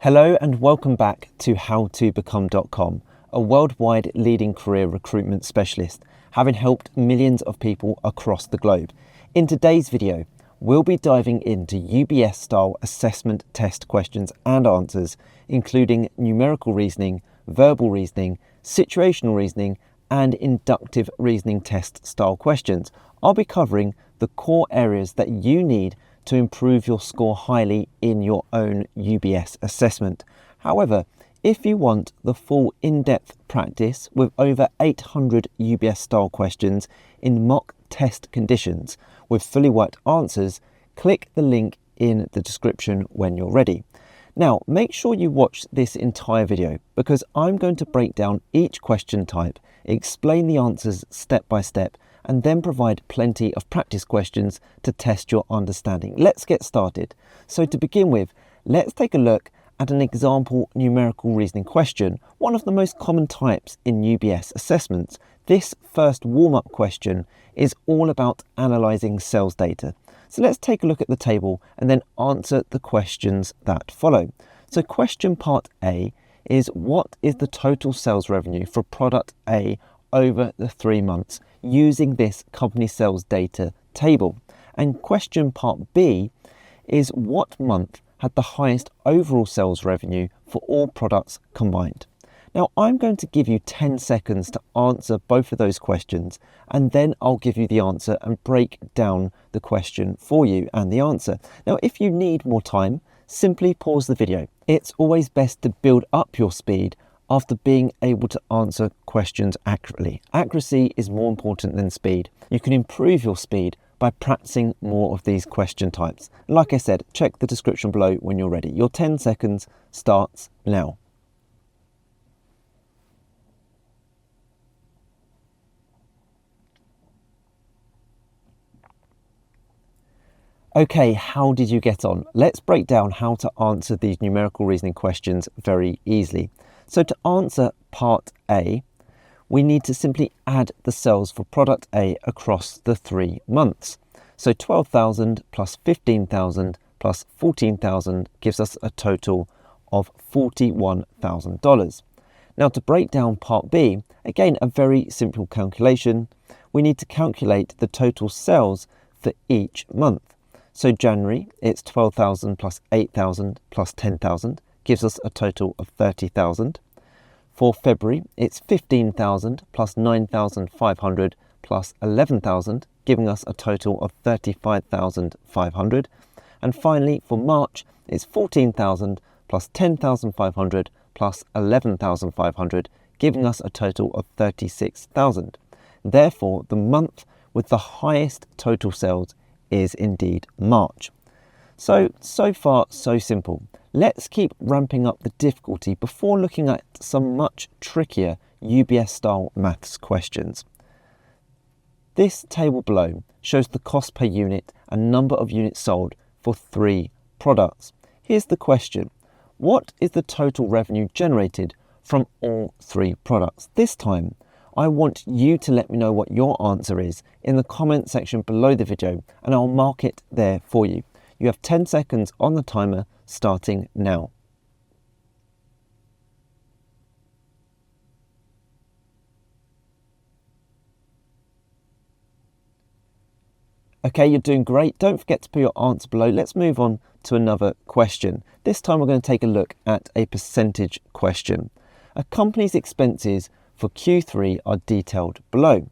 Hello and welcome back to howtobecome.com, a worldwide leading career recruitment specialist, having helped millions of people across the globe. In today's video, we'll be diving into UBS style assessment test questions and answers, including numerical reasoning, verbal reasoning, situational reasoning, and inductive reasoning test style questions. I'll be covering the core areas that you need to improve your score highly in your own UBS assessment. However, if you want the full in-depth practice with over 800 UBS style questions in mock test conditions with fully worked answers, click the link in the description when you're ready. Now, make sure you watch this entire video because I'm going to break down each question type, explain the answers step by step, and then provide plenty of practice questions to test your understanding. Let's get started. So to begin with, let's take a look at an example numerical reasoning question, one of the most common types in UBS assessments. This first warm-up question is all about analysing sales data. So let's take a look at the table and then answer the questions that follow. So question part A is, what is the total sales revenue for product A over the 3 months using this company sales data table? And question part B is, what month had the highest overall sales revenue for all products combined? Now, I'm going to give you 10 seconds to answer both of those questions, and then I'll give you the answer and break down the question for you and the answer. Now, if you need more time, simply pause the video. It's always best to build up your speed after being able to answer questions accurately. Accuracy is more important than speed. You can improve your speed by practicing more of these question types. Like I said, check the description below when you're ready. Your 10 seconds starts now. Okay, how did you get on? Let's break down how to answer these numerical reasoning questions very easily. So to answer part A, we need to simply add the sales for product A across the 3 months. So 12,000 plus 15,000 plus 14,000 gives us a total of $41,000. Now to break down part B, again a very simple calculation. We need to calculate the total sales for each month. So January, it's 12,000 plus 8,000 plus 10,000, gives us a total of 30,000. For February, it's 15,000 plus 9,500 plus 11,000, giving us a total of 35,500. And finally, for March, it's 14,000 plus 10,500 plus 11,500, giving us a total of 36,000. Therefore, the month with the highest total sales is indeed March. So far, so simple. Let's keep ramping up the difficulty before looking at some much trickier UBS style maths questions. This table below shows the cost per unit and number of units sold for 3 products. Here's the question. What is the total revenue generated from all 3 products? This time, I want you to let me know what your answer is in the comment section below the video, and I'll mark it there for you. You have 10 seconds on the timer starting now. Okay, you're doing great. Don't forget to put your answer below. Let's move on to another question. This time we're going to take a look at a percentage question. A company's expenses for Q3 are detailed below.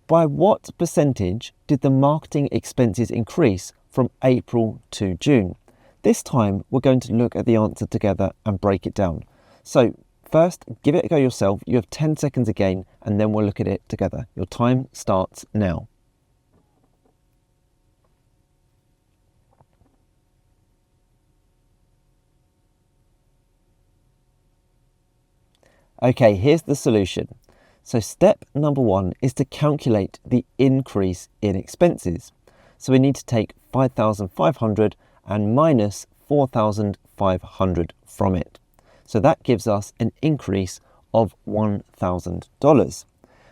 By what percentage did the marketing expenses increase from April to June? This time we're going to look at the answer together and break it down. So first, give it a go yourself. You have 10 seconds again, and then we'll look at it together. Your time starts now. Okay, here's the solution. So step number 1 is to calculate the increase in expenses. So we need to take 5,500 and minus 4,500 from it. So that gives us an increase of $1,000.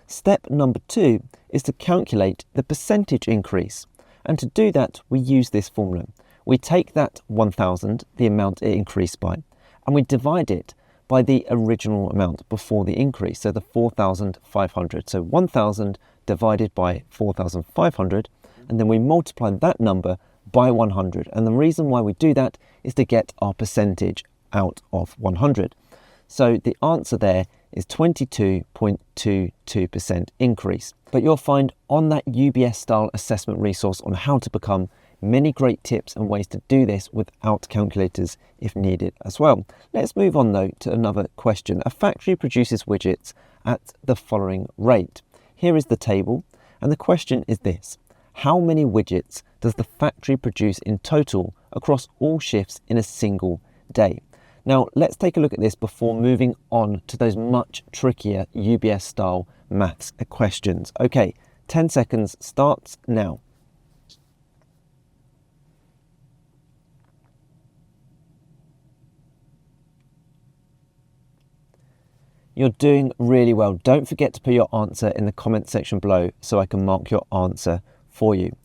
Step number 2 is to calculate the percentage increase. And to do that, we use this formula. We take that 1,000, the amount it increased by, and we divide it by the original amount before the increase, so the 4,500. So 1,000 divided by 4,500, and then we multiply that number by 100. And the reason why we do that is to get our percentage out of 100. So the answer there is 22.22% increase. But you'll find on that UBS style assessment resource on how to become many great tips and ways to do this without calculators if needed as well. Let's move on though to another question. A factory produces widgets at the following rate. Here is the table, and the question is this: how many widgets does the factory produce in total across all shifts in a single day? Now let's take a look at this before moving on to those much trickier UBS style maths questions. Okay, 10 seconds starts now. You're doing really well. Don't forget to put your answer in the comment section below so I can mark your answer for you.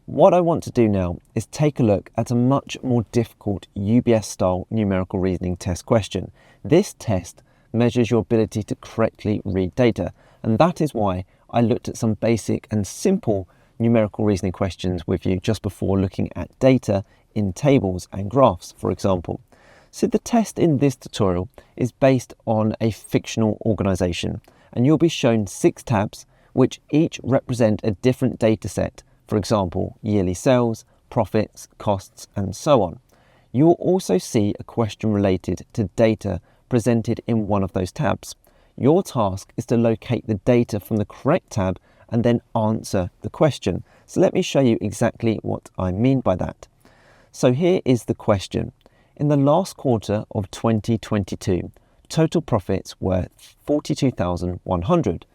What I want to do now is take a look at a much more difficult UBS style numerical reasoning test question. This test measures your ability to correctly read data, and that is why I looked at some basic and simple numerical reasoning questions with you just before looking at data in tables and graphs, for example. So the test in this tutorial is based on a fictional organization, and you'll be shown 6 tabs which each represent a different data set, for example, yearly sales, profits, costs, and so on. You will also see a question related to data presented in one of those tabs. Your task is to locate the data from the correct tab and then answer the question. So let me show you exactly what I mean by that. So here is the question. In the last quarter of 2022, total profits were 42,100.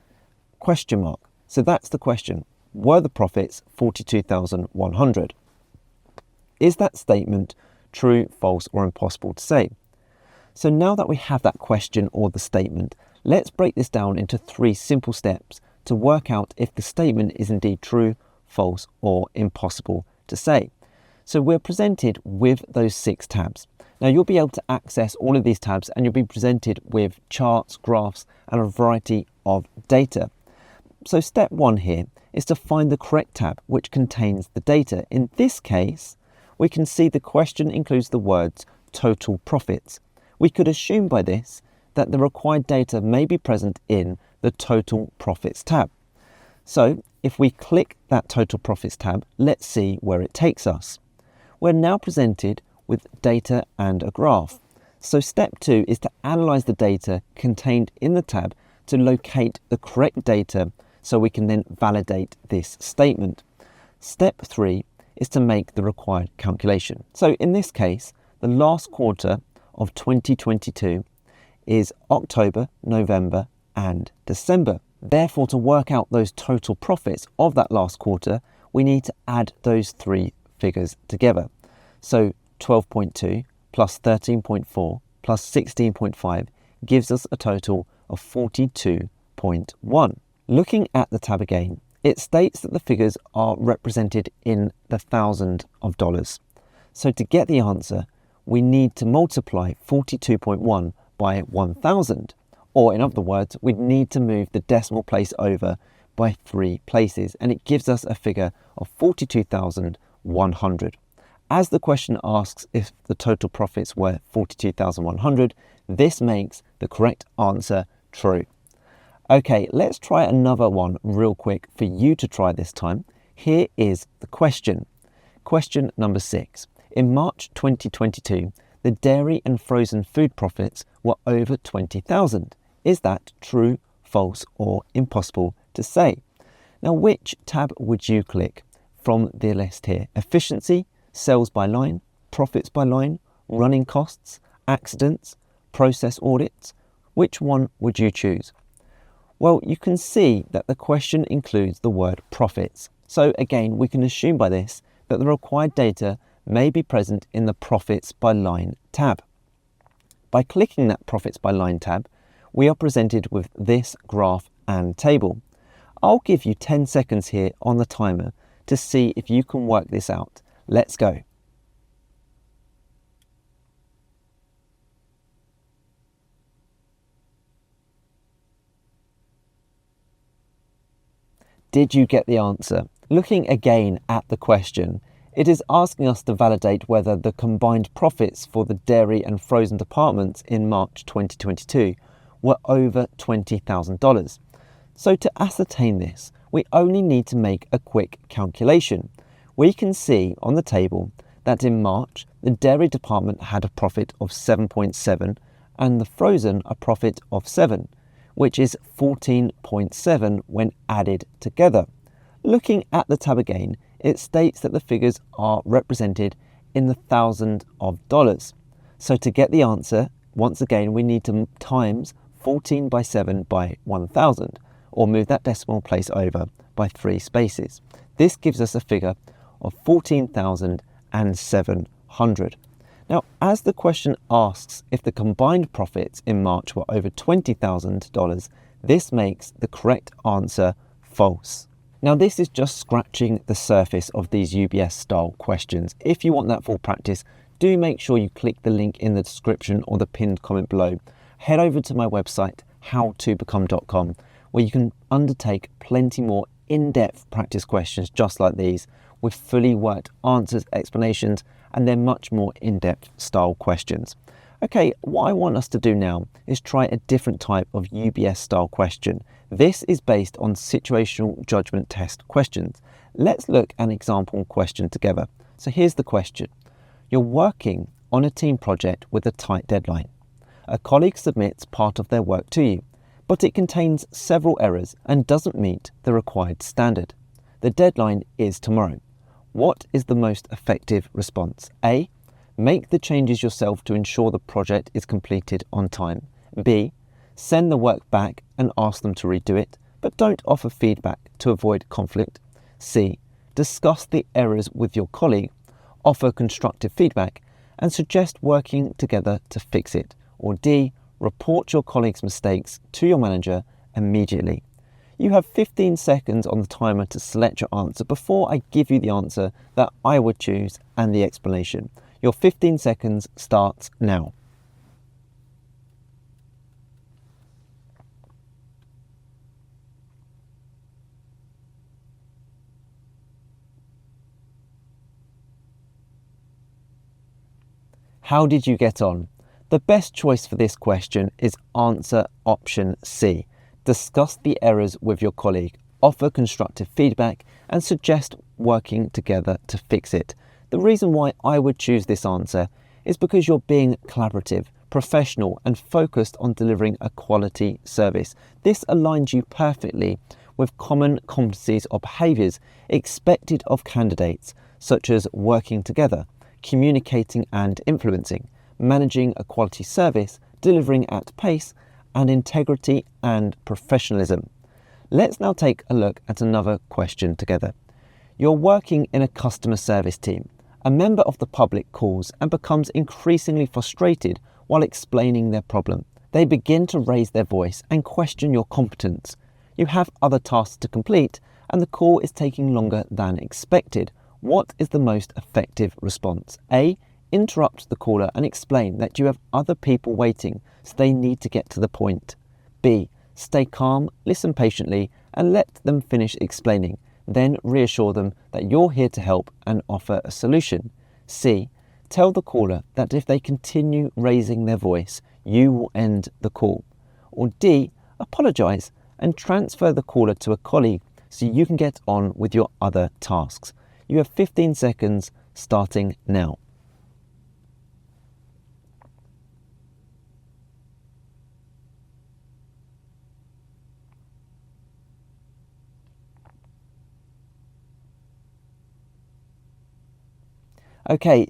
Question mark. So that's the question. Were the profits 42,100? Is that statement true, false, or impossible to say? So now that we have that question or the statement, let's break this down into 3 simple steps to work out if the statement is indeed true, false, or impossible to say. So we're presented with those 6 tabs. Now you'll be able to access all of these tabs and you'll be presented with charts, graphs, and a variety of data. So step 1 here is to find the correct tab which contains the data. In this case, we can see the question includes the words total profits. We could assume by this that the required data may be present in the total profits tab. So if we click that total profits tab, let's see where it takes us. We're now presented with data and a graph. So step 2 is to analyze the data contained in the tab to locate the correct data so we can then validate this statement. Step 3 is to make the required calculation. So in this case, the last quarter of 2022 is October, November, and December. Therefore, to work out those total profits of that last quarter, we need to add those 3 figures together. So 12.2 plus 13.4 plus 16.5 gives us a total of 42.1. Looking at the tab again, it states that the figures are represented in the thousands of dollars. So to get the answer, we need to multiply 42.1 by 1,000. Or in other words, we'd need to move the decimal place over by 3 places, and it gives us a figure of 42,100. As the question asks if the total profits were 42,100, this makes the correct answer true. Okay, let's try another one real quick for you to try this time. Here is the question. Question number 6. In March 2022, the dairy and frozen food profits were over 20,000. Is that true, false, or impossible to say? Now, which tab would you click from the list here? Efficiency, sales by line, profits by line, running costs, accidents, process audits. Which one would you choose? Well, you can see that the question includes the word profits. So again, we can assume by this that the required data may be present in the profits by line tab. By clicking that profits by line tab, we are presented with this graph and table. I'll give you 10 seconds here on the timer to see if you can work this out. Let's go. did you get the answer? Looking again at the question, it is asking us to validate whether the combined profits for the dairy and frozen departments in March 2022 were over $20,000. So to ascertain this, we only need to make a quick calculation. We can see on the table that in March, the dairy department had a profit of 7.7 and the frozen a profit of 7, which is 14.7 when added together. Looking at the tab again, it states that the figures are represented in the thousands of dollars. So to get the answer, once again, we need to times 14 by 7 by 1,000, or move that decimal place over by 3 spaces. This gives us a figure of 14,700. Now, as the question asks if the combined profits in March were over $20,000, this makes the correct answer false. Now, this is just scratching the surface of these UBS style questions. If you want that full practice, do make sure you click the link in the description or the pinned comment below. Head over to my website, howtobecome.com, where you can undertake plenty more in-depth practice questions just like these, with fully worked answers, explanations, and then much more in-depth style questions. Okay, what I want us to do now is try a different type of UBS style question. This is based on situational judgment test questions. Let's look at an example question together. So here's the question. You're working on a team project with a tight deadline. A colleague submits part of their work to you, but it contains several errors and doesn't meet the required standard. The deadline is tomorrow. What is the most effective response? A. Make the changes yourself to ensure the project is completed on time. B. Send the work back and ask them to redo it, but don't offer feedback to avoid conflict. C. Discuss the errors with your colleague, offer constructive feedback, and suggest working together to fix it. Or D. Report your colleague's mistakes to your manager immediately. You have 15 seconds on the timer to select your answer before I give you the answer that I would choose and the explanation. Your 15 seconds starts now. How did you get on? The best choice for this question is answer option C. Discuss the errors with your colleague, offer constructive feedback, and suggest working together to fix it. The reason why I would choose this answer is because you're being collaborative, professional, and focused on delivering a quality service. This aligns you perfectly with common competencies or behaviours expected of candidates, such as working together, communicating and influencing, managing a quality service, delivering at pace, and integrity and professionalism. Let's now take a look at another question together. You're working in a customer service team. A member of the public calls and becomes increasingly frustrated while explaining their problem. They begin to raise their voice and question your competence. You have other tasks to complete and the call is taking longer than expected. What is the most effective response? A. Interrupt the caller and explain that you have other people waiting, so they need to get to the point. B. Stay calm, listen patiently, and let them finish explaining. Then reassure them that you're here to help and offer a solution. C. Tell the caller that if they continue raising their voice, you will end the call. Or D. Apologize and transfer the caller to a colleague so you can get on with your other tasks. You have 15 seconds starting now. Okay,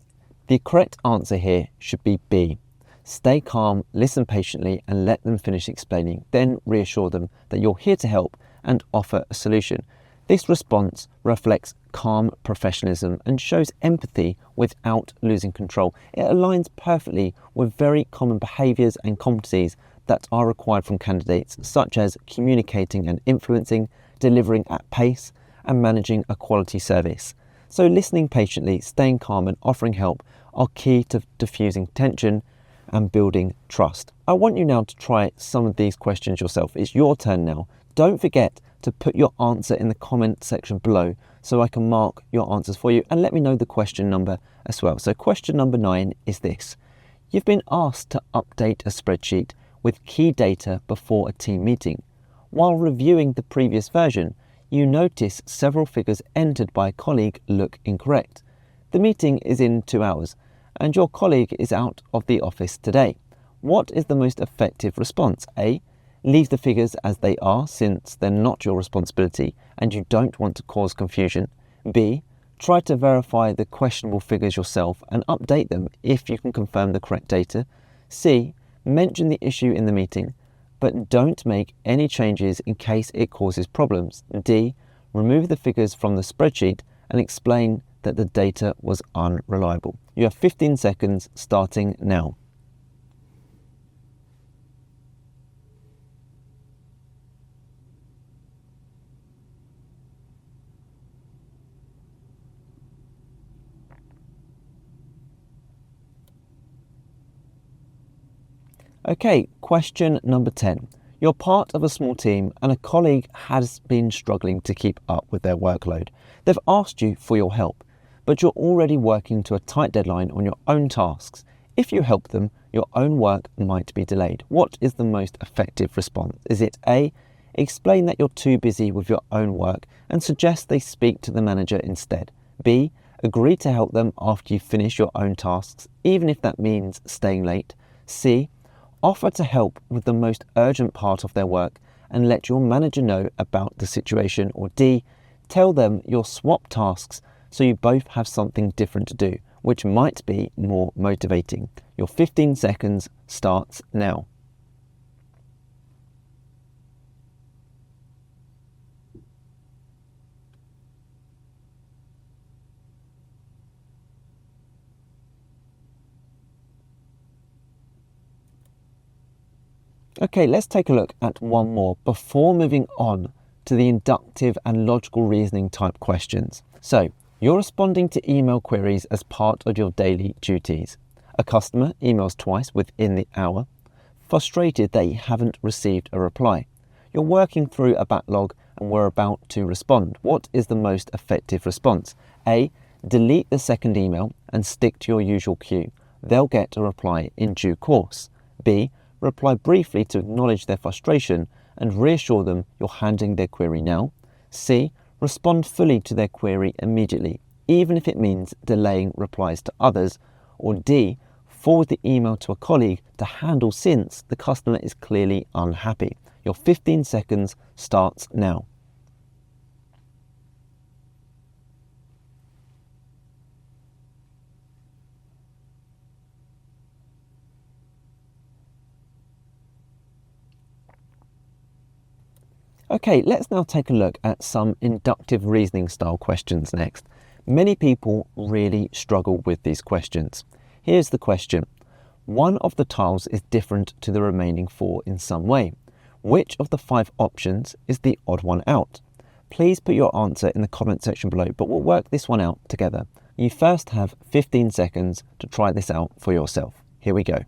the correct answer here should be B. Stay calm, listen patiently, and let them finish explaining. Then reassure them that you're here to help and offer a solution. This response reflects calm professionalism and shows empathy without losing control. It aligns perfectly with very common behaviours and competencies that are required from candidates, such as communicating and influencing, delivering at pace, and managing a quality service. So listening patiently, staying calm, and offering help are key to diffusing tension and building trust. I want you now to try some of these questions yourself. It's your turn now Don't forget to put your answer in the comment section below so I can mark your answers for you, and let me know the question number as well. So question number 9 is this. You've been asked to update a spreadsheet with key data before a team meeting. While reviewing the previous version, you notice several figures entered by a colleague look incorrect. The meeting is in 2 hours and your colleague is out of the office today. What is the most effective response? A. Leave the figures as they are since they're not your responsibility and you don't want to cause confusion. B. Try to verify the questionable figures yourself and update them if you can confirm the correct data. C. Mention the issue in the meeting, but don't make any changes in case it causes problems. D. Remove the figures from the spreadsheet and explain that the data was unreliable. You have 15 seconds starting now. Okay, question number 10. You're part of a small team and a colleague has been struggling to keep up with their workload. They've asked you for your help, but you're already working to a tight deadline on your own tasks. If you help them, your own work might be delayed. What is the most effective response? Is it A. Explain that you're too busy with your own work and suggest they speak to the manager instead. B. Agree to help them after you finish your own tasks, even if that means staying late. C. Offer to help with the most urgent part of their work and let your manager know about the situation. Or D. Tell them you'll swap tasks so you both have something different to do, which might be more motivating. Your 15 seconds starts now. Okay, let's take a look at one more before moving on to the inductive and logical reasoning type questions. So, you're responding to email queries as part of your daily duties. A customer emails twice within the hour, frustrated they haven't received a reply. You're working through a backlog and we're about to respond. What is the most effective response? A. Delete the second email and stick to your usual queue. They'll get a reply in due course. B. Reply briefly to acknowledge their frustration and reassure them you're handling their query now. C. Respond fully to their query immediately, even if it means delaying replies to others. Or D. Forward the email to a colleague to handle since the customer is clearly unhappy. Your 15 seconds starts now. Okay, let's now take a look at some inductive reasoning style questions next. Many people really struggle with these questions. Here's the question. One of the tiles is different to the remaining 4 in some way. Which of the 5 options is the odd one out? Please put your answer in the comment section below, but we'll work this one out together. You first have 15 seconds to try this out for yourself. Here we go.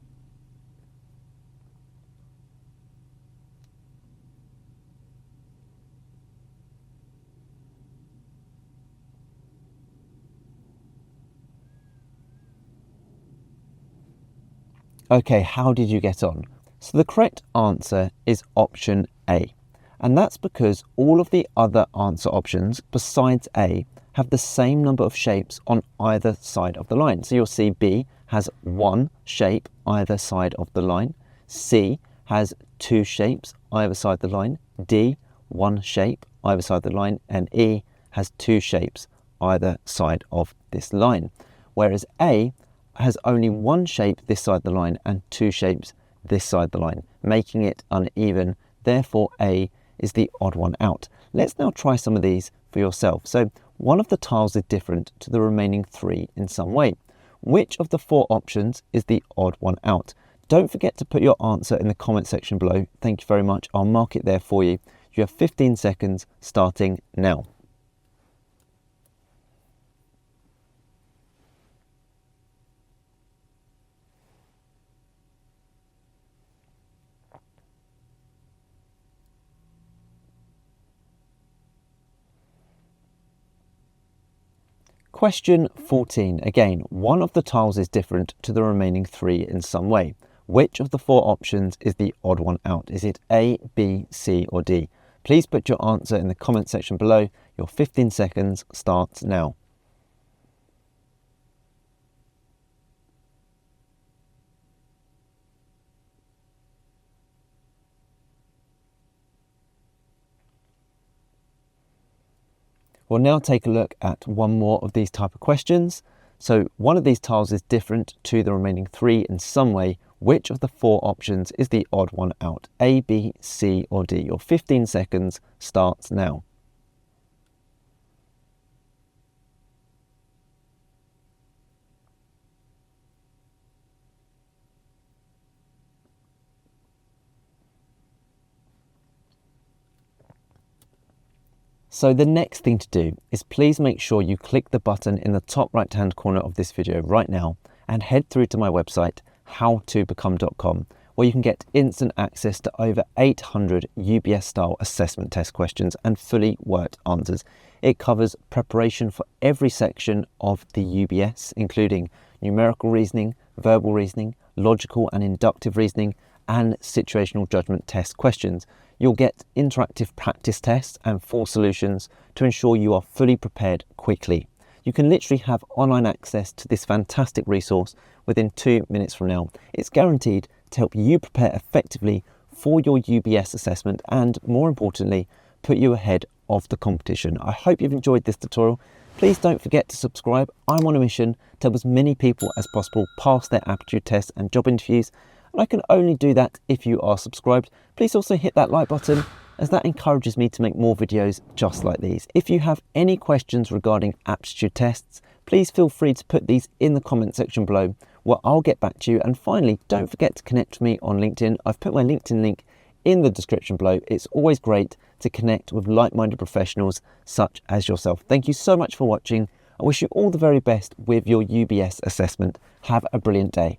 Okay, how did you get on? So the correct answer is option A. And that's because all of the other answer options besides A have the same number of shapes on either side of the line. So you'll see B has 1 shape either side of the line. C has 2 shapes either side of the line. D, 1 shape either side of the line. And E has 2 shapes either side of this line. Whereas A has only 1 shape this side of the line and 2 shapes this side of the line, making it uneven. Therefore, A is the odd one out. Let's now try some of these for yourself. So one of the tiles is different to the remaining 3 in some way. Which of the 4 options is the odd one out? Don't forget to put your answer in the comment section below. Thank you very much. I'll mark it there for you. You have 15 seconds starting now. Question 14. Again, one of the tiles is different to the remaining 3 in some way. Which of the 4 options is the odd one out? Is it A, B, C or D? Please put your answer in the comment section below. Your 15 seconds starts now. We'll now take a look at one more of these type of questions. So one of these tiles is different to the remaining 3 in some way. Which of the 4 options is the odd one out? A, B, C or D? Your 15 seconds starts now. So the next thing to do is please make sure you click the button in the top right hand corner of this video right now and head through to my website howtobecome.com, where you can get instant access to over 800 UBS style assessment test questions and fully worked answers. It covers preparation for every section of the UBS, including numerical reasoning, verbal reasoning, logical and inductive reasoning, and situational judgment test questions. You'll get interactive practice tests and 4 solutions to ensure you are fully prepared quickly. You can literally have online access to this fantastic resource within 2 minutes from now. It's guaranteed to help you prepare effectively for your UBS assessment and, more importantly, put you ahead of the competition. I hope you've enjoyed this tutorial. Please don't forget to subscribe. I'm on a mission to help as many people as possible pass their aptitude tests and job interviews. I can only do that if you are subscribed. Please also hit that like button, as that encourages me to make more videos just like these. If you have any questions regarding aptitude tests, please feel free to put these in the comment section below, where I'll get back to you. And finally, don't forget to connect with me on LinkedIn. I've put my LinkedIn link in the description below. It's always great to connect with like-minded professionals such as yourself. Thank you so much for watching. I wish you all the very best with your UBS assessment. Have a brilliant day.